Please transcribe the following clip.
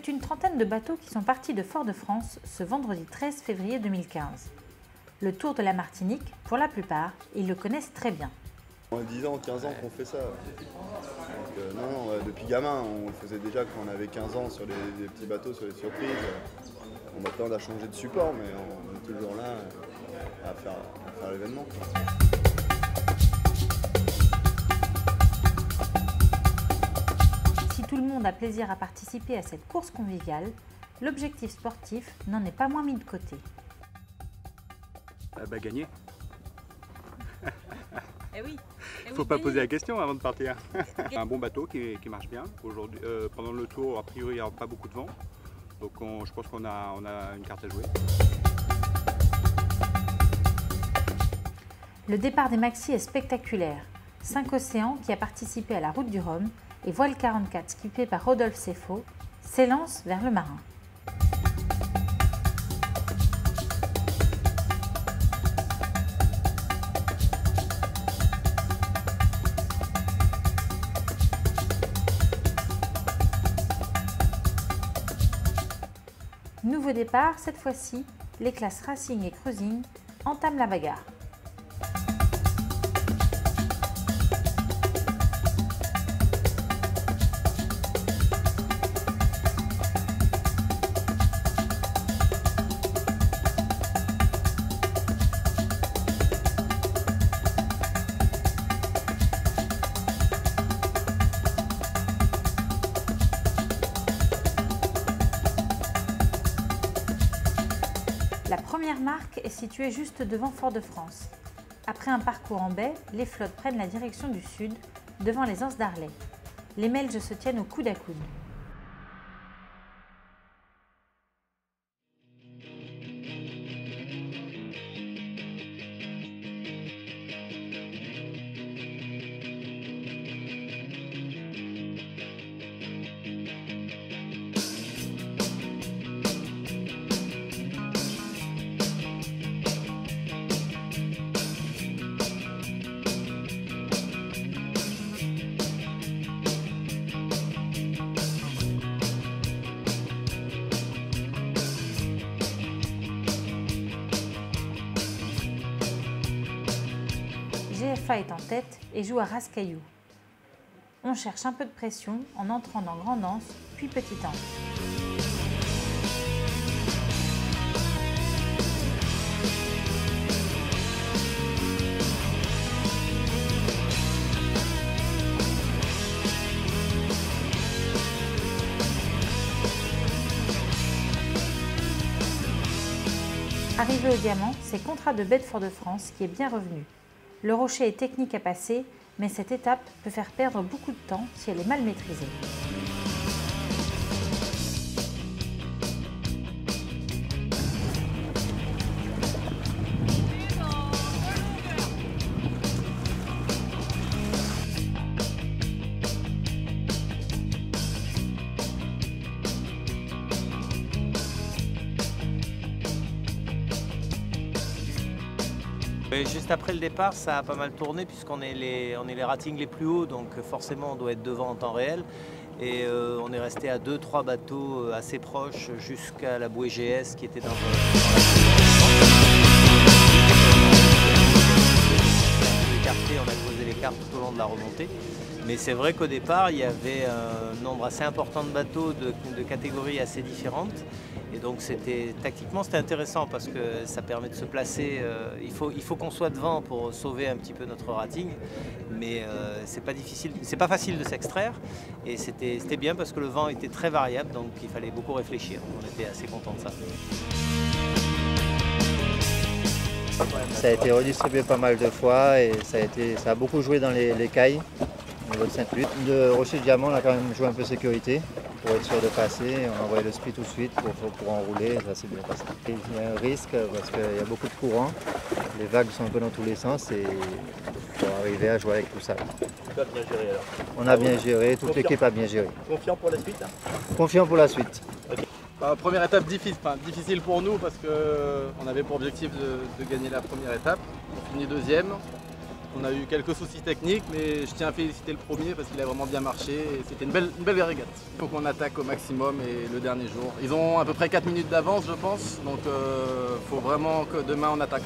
C'est une trentaine de bateaux qui sont partis de Fort-de-France ce vendredi 13 février 2015. Le Tour de la Martinique, pour la plupart, ils le connaissent très bien. On a 10 ans, 15 ans qu'on fait ça. Donc, non, depuis gamin, on le faisait déjà quand on avait 15 ans sur les petits bateaux, sur les surprises. Maintenant, on a changé de support, mais on est toujours là à faire l'événement. Si tout le monde a plaisir à participer à cette course conviviale, l'objectif sportif n'en est pas moins mis de côté. Gagner. Eh oui. Faut pas poser la question avant de partir. Un bon bateau qui marche bien. Aujourd'hui, pendant le tour, a priori, il n'y aura pas beaucoup de vent. Donc je pense qu'on a une carte à jouer. Le départ des Maxi est spectaculaire. 5 Océans, qui a participé à la Route du Rhum, et Voile 44, skippé par Rodolphe Seffo, s'élance vers le marin. Nouveau départ, cette fois-ci, les classes Racing et Cruising entament la bagarre. La première marque est située juste devant Fort-de-France. Après un parcours en baie, les flottes prennent la direction du sud, devant les Anses d'Arlet. Les Melges se tiennent au coude à coude. GFA est en tête et joue à Rascaillou. On cherche un peu de pression en entrant dans Grande Anse, puis Petite Anse. Arrivé au diamant, c'est Contrat de baie de Fort-de-France qui est bien revenu. Le rocher est technique à passer, mais cette étape peut faire perdre beaucoup de temps si elle est mal maîtrisée. Et juste après le départ, ça a pas mal tourné puisqu'on est les ratings les plus hauts, donc forcément on doit être devant en temps réel. Et on est resté à 2-3 bateaux assez proches jusqu'à la bouée GS qui était dans on a posé les cartes tout au long de la remontée. Mais c'est vrai qu'au départ, il y avait un nombre assez important de bateaux de catégories assez différentes. Et donc tactiquement c'était intéressant parce que ça permet de se placer. Il faut qu'on soit devant pour sauver un petit peu notre rating. Mais c'est pas facile de s'extraire. Et c'était bien parce que le vent était très variable, donc il fallait beaucoup réfléchir. On était assez contents de ça. Ça a été redistribué pas mal de fois et ça a beaucoup joué dans les cailles au niveau de Sainte-Lutte. De Rocher de Diamant, on a quand même joué un peu sécurité pour être sûr de passer. On a envoyé le speed tout de suite pour enrouler, ça s'est bien passé. Il y a un risque parce qu'il y a beaucoup de courant, les vagues sont un peu dans tous les sens et il faut arriver à jouer avec tout ça. Tu as bien géré alors? On a bien géré, toute l'équipe a bien géré. Confiant pour la suite? Confiant pour la suite. Okay. Première étape difficile pour nous parce qu'on avait pour objectif de gagner la première étape. On finit deuxième. On a eu quelques soucis techniques, mais je tiens à féliciter le premier parce qu'il a vraiment bien marché et c'était une belle régate. Il faut qu'on attaque au maximum et le dernier jour. Ils ont à peu près 4 minutes d'avance, je pense, donc il faut vraiment que demain on attaque.